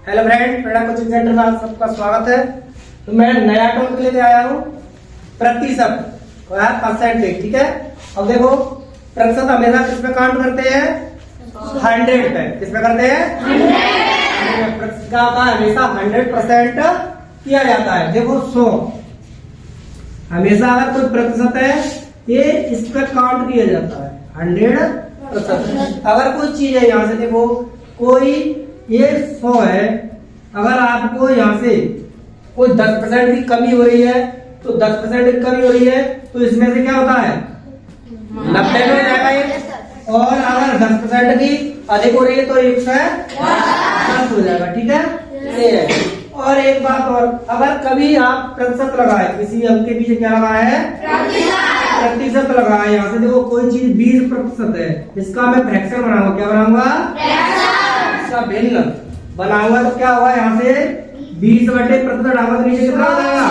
Hello friend, प्रेरणा coaching centre में आप सबका स्वागत है। तो मैं नया टॉपिक लेके आया हूँ, प्रतिशत परसेंटेज। ठीक है, अब देखो प्रतिशत हमेशा किस पे काउंट करते हैं? 100 पे। किस पे करते हैं? 100। प्रतिशत का हमेशा 100% किया जाता है। देखो 100 हमेशा अगर कोई प्रतिशत है ये इस पे काउंट किया जाता है 100%। अगर कोई चीज है यहाँ से देखो, कोई ये 100 है, अगर आपको यहाँ से कोई 10% की कमी हो रही है तो 10% की कमी हो रही है तो इसमें से क्या होता है? 90 में हो जाएगा ये। और अगर 10% की अधिक हो रही है तो 110 हो जाएगा। ठीक है, ये है। और एक बात और, अगर कभी आप प्रतिशत लगाए, किसी अंक के पीछे क्या लगाया है? प्रतिशत लगाए। यहाँ से देखो कोई चीज 20% है, इसका मैं फ्रैक्शन बनाऊंगा। क्या बनाऊंगा? इसका भिन्न बनाऊंगा तो क्या होगा? यहाँ से 20/प्रतिशत डालूंगा तो नीचे कितना हो जाएगा?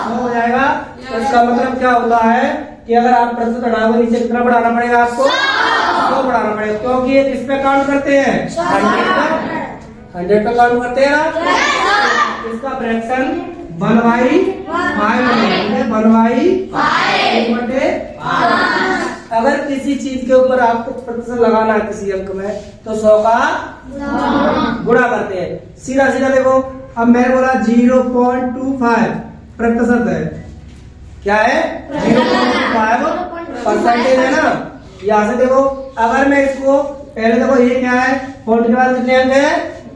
100 हो जाएगा। तो इसका मतलब क्या होता है कि अगर आप प्रतिशत हटाओगे नीचे कितना बढ़ाना पड़ेगा आपको? 100 बढ़ाना पड़ेगा, क्योंकि ये किस पे काउंट करते हैं? 100 पे काउंट करते हैं ना। इसका फ्रैक्शन 1/5 1/5। अगर किसी चीज के ऊपर आपको प्रतिशत लगाना है किसी अंक में तो 100 का गुणा करते हैं। सीधा सीधा देखो, अब मैंने बोला 0.25 प्रतिशत है। क्या है? 0.25% है ना। यहाँ से देखो, अगर मैं इसको पहले देखो, ये क्या है? पॉइंट के बाद कितने अंक है?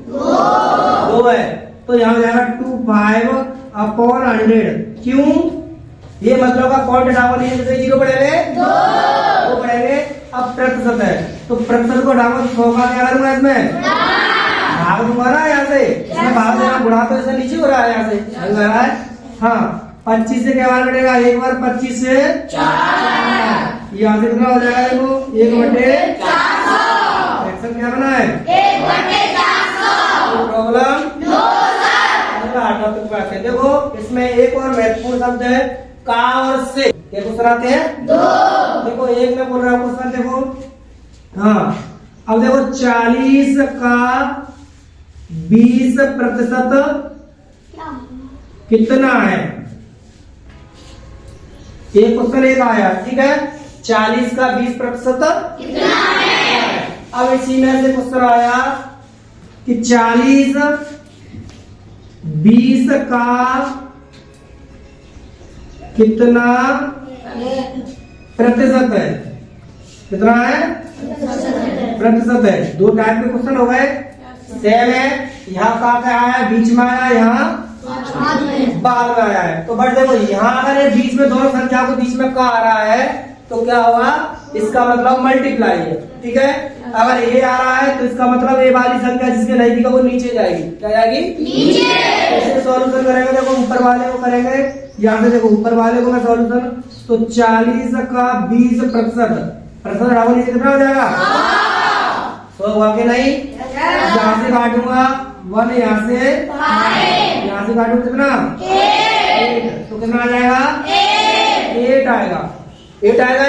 2 है। तो यहाँ हो जाएगा 25/100। क्यों? ये मतलब का पॉइंट हटाओ नहीं है, 0 पड़ेंगे 2 पड़ेंगे। अब प्रतिशत है तो प्रतिशत को हटाओ 100 का क्या करूंगा? इसमें भाग दूंगा ना। यहाँ से इसमें भाग देना, गुणा तो इससे नीचे हो रहा है, यहाँ से हाँ 25 से क्या बार कटेगा? 1 बार 25 से 4। यहाँ से कितना हो जाएगा? देखो 1/400। एक्शन क्या बना है? 1/400। प्रॉब्लम देखो, इसमें एक और महत्वपूर्ण शब्द है का और से। ये क्वेश्चन आते हैं 2। देखो एक में बोल रहा हूँ क्वेश्चन, देखो हाँ। अब देखो 40 का 20% कितना है? ये क्वेश्चन एक आया। ठीक है, 40 का 20% कितना है? अब इसी में से क्वेश्चन आया कि 40 20 का कितना प्रतिशत है? कितना है? प्रतिशत है। 2 टाइप के क्वेश्चन हो गए, सेम है। यहाँ का आया? बीच में आया, यहाँ बाद में आया है। तो बट देखो, यहाँ अगर बीच में दोनों संख्या को बीच में का आ रहा है तो क्या हुआ? इसका मतलब मल्टीप्लाई है। ठीक है, अगर ये आ रहा है तो इसका मतलब ये वाली संख्या जिसके नजदीक है वो नीचे जाएगी। क्या जाएगी? नीचे। ऐसे सॉल्यूशन करेंगे, देखो ऊपर वाले को करेंगे। यहाँ से देखो ऊपर वाले को मैं सॉल्यूशन, तो 40 का 20% हटाओ नीचे कितना हो जाएगा? 100 हुआ कि नहीं? यहाँ से काटूंगा 1, यहाँ से काटूंगा कितना? 8। तो कितना आ जाएगा? 8 आएगा। 8 आएगा।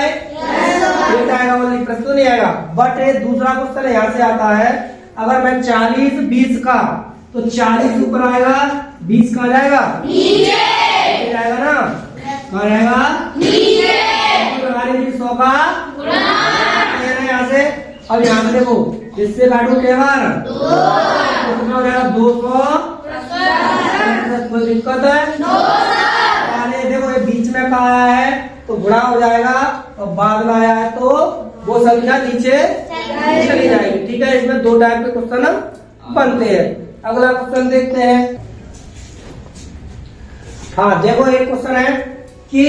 8 आएगा, बोलिए प्रश्न नहीं आएगा। बट ये दूसरा क्वेश्चन यहाँ से आता है, अगर मैं 40 20 का, तो 40 ऊपर आएगा, 20 का जाएगा नीचे जाएगा ना। कहाँ जाएगा? नीचे। 100 का यहाँ से। अब यहाँ से देखो, इससे काटू क्या बार? 2। कितना हो जाएगा? 200। कोई दिक्कत है? अरे देखो, ये बीच में का आया है तो गुणा हो जाएगा, और बाद में आया है तो वो संख्या नीचे चली जाएगी। ठीक है, इसमें 2 टाइप के क्वेश्चन बनते हैं। अगला क्वेश्चन देखते हैं। हाँ देखो, एक क्वेश्चन है कि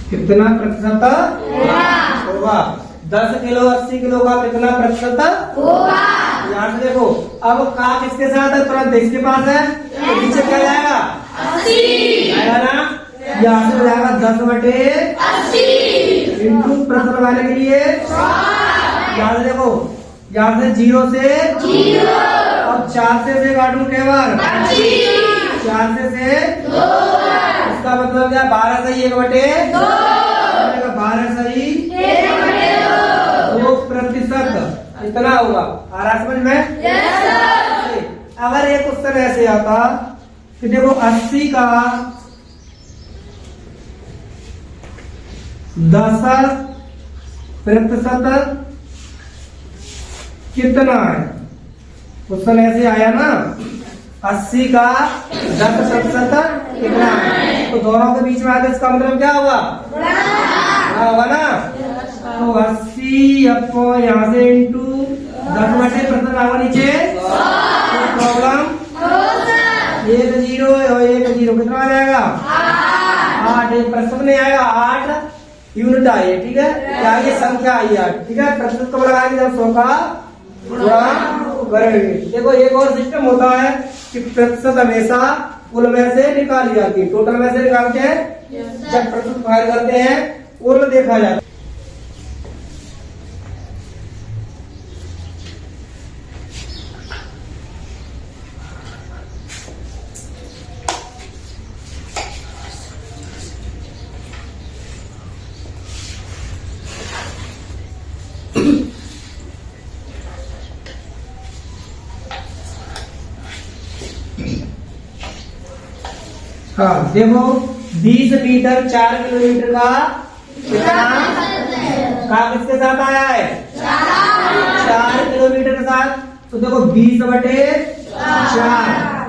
कितना प्रतिशत होगा? 10 किलो 80 किलो का कितना प्रतिशत होगा? यहाँ से देखो, अब का किसके साथ है? तुरंत इसके पास है तो पीछे क्या जाएगा? 80 आएगा ना। यहाँ से हो जाएगा 10/80 इंटू प्रतिशत वाले के लिए यहाँ से देखो, यहाँ से 0 से 0, अब 4 से काटू के बार 4 से 2, इसका मतलब क्या? 12 सही 1/2, 12 सही 2%, इतना होगा। आ रहा समझ में? अगर एक क्वेश्चन ऐसे आता कि देखो 80 का 10% कितना है? क्वेश्चन ऐसे आया ना, 80 का 10% कितना है? तो दोनों के बीच में आया तो इसका मतलब क्या होगा? होगा ना। तो 80 अपॉन यहाँ से इंटू 10/% आएगा नीचे, तो प्रॉब्लम 1 0 और 1 0 कितना आ जाएगा? 8। एक प्रतिशत नहीं आएगा, 8 यूनिट आई है। ठीक है, क्या ये संख्या आई है? ठीक है, प्रतिशत कब लगाएंगे? जब 100 का गुणा करेंगे। देखो एक और सिस्टम होता है कि प्रतिशत हमेशा कुल में से निकाली जाती है, टोटल में से निकालते हैं। जब प्रतिशत फाइल करते हैं कुल देखा जाता है। हाँ देखो, 20 मीटर 4 किलोमीटर का कितना का किसके साथ आया है? 4 किलोमीटर के साथ। तो देखो 20/4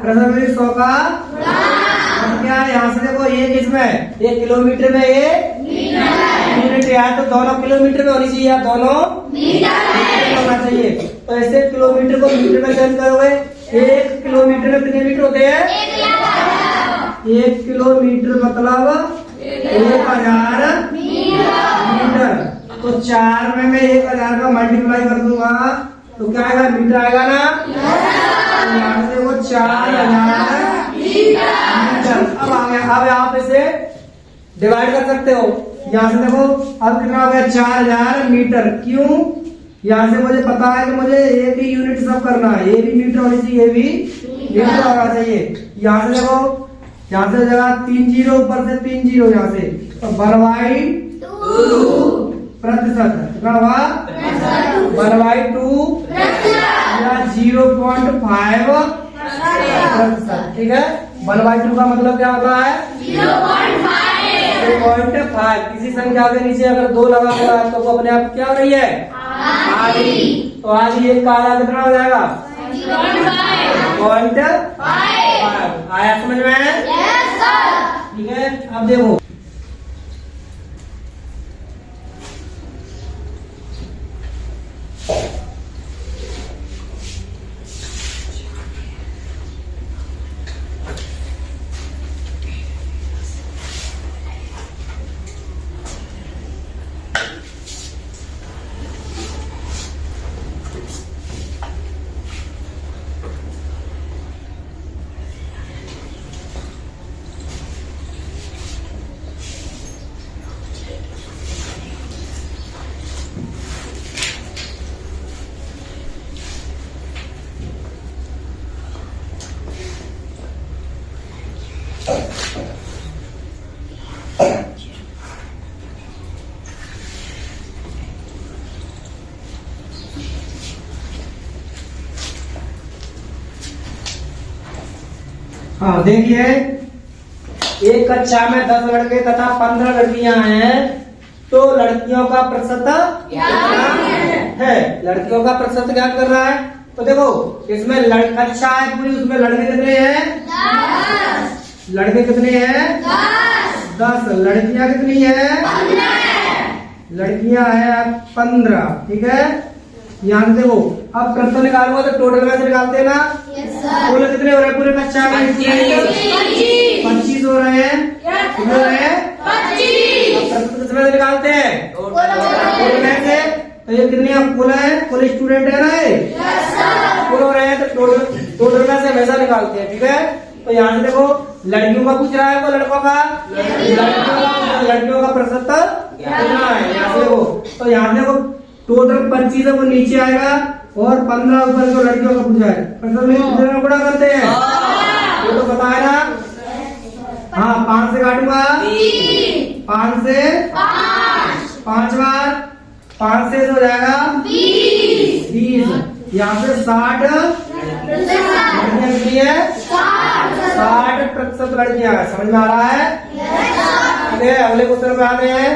प्रति 100 का क्या है? यहाँ से देखो एक इसमें 1 किलोमीटर में 1 यूनिट है, तो दोनों किलोमीटर में होनी चाहिए, दोनों मीटर होना चाहिए। तो ऐसे किलोमीटर को मीटर में चेंज करोगे। 1 किलोमीटर में कितने मीटर होते हैं? 1 किलोमीटर मतलब 1000 मीटर। तो 4 में मैं 1000 का मल्टीप्लाई कर दूंगा तो क्या आएगा? मीटर आएगा ना। तो यहाँ से देखो 4000 मीटर। अब आ गया, अब आप इसे डिवाइड कर सकते हो। यहाँ से देखो अब कितना हो गया? 4000 मीटर। क्यों? यहाँ से मुझे पता है कि मुझे ए बी यूनिट सब करना है, ए बी मीटर होनी चाहिए, ए बी मीटर होना चाहिए। यहाँ से देखो, यहाँ से जगह 3 0, ऊपर से 3 0, यहाँ से तो 1/2 प्रतिशत कितना हुआ? 1/2 या 0.5 प्रतिशत। ठीक है, 1/2 का मतलब क्या होता है? 0.5। किसी संख्या के नीचे अगर 2 लगा हुआ है तो वो अपने आप क्या हो रही है? आधी। तो आधी एक का आधा कितना हो जाएगा? 0.5। आया समझ में? ठीक है, अब देखो हाँ देखिए, एक कक्षा में 10 लड़के तथा 15 लड़कियां हैं, तो लड़कियों का प्रतिशत कितना है? लड़कियों का प्रतिशत क्या कर रहा है? तो देखो इसमें कक्षा है पूरी, उसमें लड़के कितने हैं? 10। लड़के कितने हैं? 10। लड़कियां कितनी है? 15। लड़कियां हैं 15। ठीक है, यहाँ से देखो अब प्रतिशत निकालूंगा तो टोटल में से निकालते हैं ना। कुल कितने हो रहे हैं पूरे कक्षा में? 25 हो रहे हैं। कितने हो रहे हैं? 25। प्रतिशत में से निकालते हैं टोटल में से। तो ये कितने कुल है, कुल स्टूडेंट है ना ये कुल हो रहे हैं, तो टोटल में से हमेशा निकालते हैं। ठीक है, तो यहाँ से देखो लड़कियों का पूछ रहा है वो लड़कों का, लड़कियों का प्रतिशत कितना है यहाँ से देखो। तो यहाँ से देखो टोटल 25 है वो नीचे आएगा और 15 ऊपर जो लड़कियों का पूछा है प्रतिशत में कितने गुणा करते हैं ये तो पता है ना। हाँ 5 से काटूंगा 5 से 5 बार 5 से हो जाएगा 20। यहाँ पे 60 लड़कियां कितनी है 60% लड़कियां है। समझ में आ रहा है? ठीक है, अगले क्वेश्चन पे आते हैं।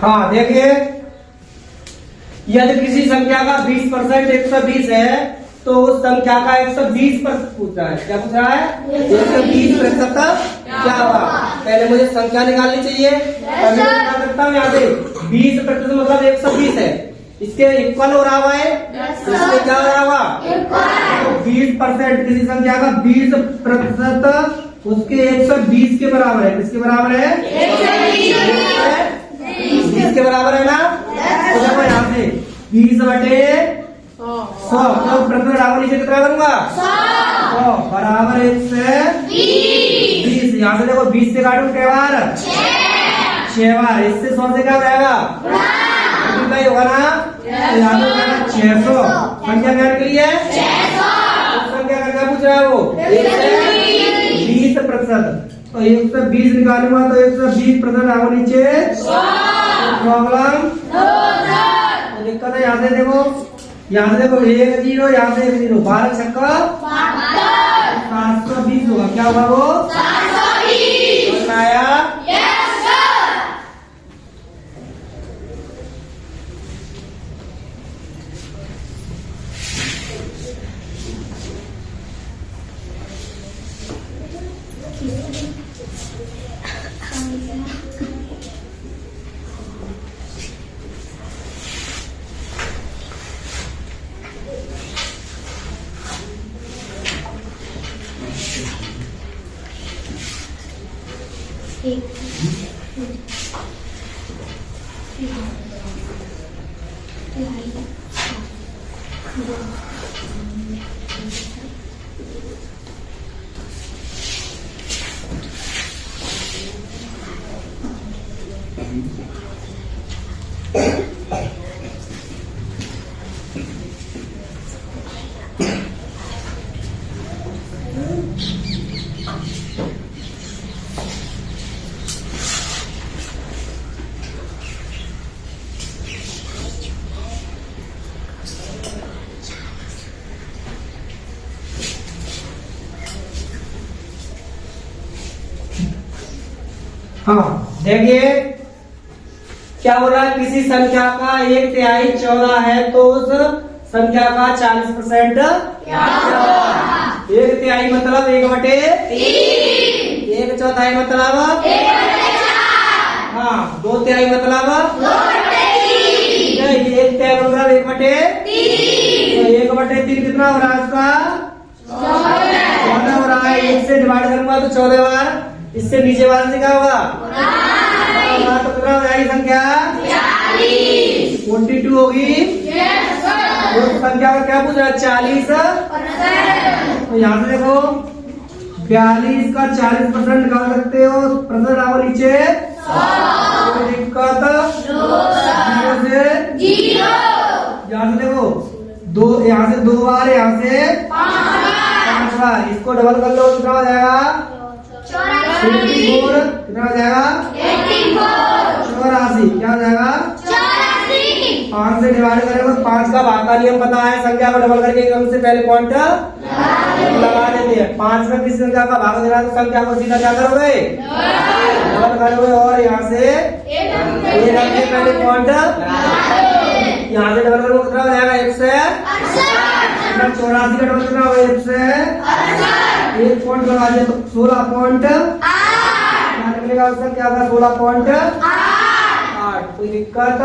हाँ देखिए, यदि किसी संख्या का 20% 120 है तो उस संख्या का 120% पूछ रहा है। क्या पूछ रहा है? 120% क्या होगा? पहले मुझे संख्या निकालनी चाहिए। मैं निकाल सकता हूँ यहाँ से 20% मतलब 120 है, इसके इक्वल हो रहा हुआ है, इसके क्या हो रहा होगा? 20% किसी संख्या का 20% उसके 120 के बराबर है। किसके बराबर है? 20 के बराबर है ना। तो देखो यहाँ से 20/100 तो प्रतिशत बराबर नीचे कितना करूंगा 100 बराबर 120। यहाँ से देखो 20 से काटू क्या बार 6 बार, इससे 100 से क्या हो जाएगा ही होगा ना। तो यहाँ पे 600 संख्या ज्ञान के लिए संख्या का क्या पूछ रहा है वो 20%। तो 120 निकालूंगा तो 120% आगे नीचे प्रॉब्लम तो दिक्कत है। यहाँ से देखो 1 0 यहाँ से 1 0 12 छक्का 720 होगा। क्या होगा वो 720 आया। हाँ देखिए क्या हो रहा है, किसी संख्या का 1/3 14 है तो उस संख्या का 40% क्या होगा? 1/3 मतलब 1/3, 1/4 मतलब 1/4, हाँ 2/3 मतलब 2/3, 1/3 मतलब 1/3। 1/3 कितना हो रहा है उसका? 14 हो रहा है। 1 से डिवाइड करूंगा तो 14 बार, इससे नीचे वाले से क्या होगा? तो कितना हो जाएगी संख्या? 42 होगी। तो संख्या का क्या पूछ रहा है? 40। तो यहाँ से देखो 42 का 40% निकाल सकते हो। प्रतिशत आओ नीचे, कोई दिक्कत? 0 से 0। यहाँ से देखो 2, यहाँ से 2 बार, यहाँ से 5 बार। इसको डबल कर लो, कितना हो जाएगा? 84। कितना हो जाएगा? 84। क्या हो जाएगा? 5 से डिवाइड करेंगे तो 5 का भाग का नियम पता है। संख्या को डबल करके एकदम से पहले पॉइंट लगा देते हैं। 5 में किस संख्या का भाग देना है तो संख्या को सीधा क्या करोगे? डबल करोगे और यहाँ से ये रखते पहले पॉइंट, यहाँ से डबल करोगे कितना हो जाएगा? 1 से 84 का डबल कितना होगा? 1 से 1 पॉइंट लगा दिया तो 16 पॉइंट निकलेगा। उसका क्या होगा? 16.8। कोई दिक्कत?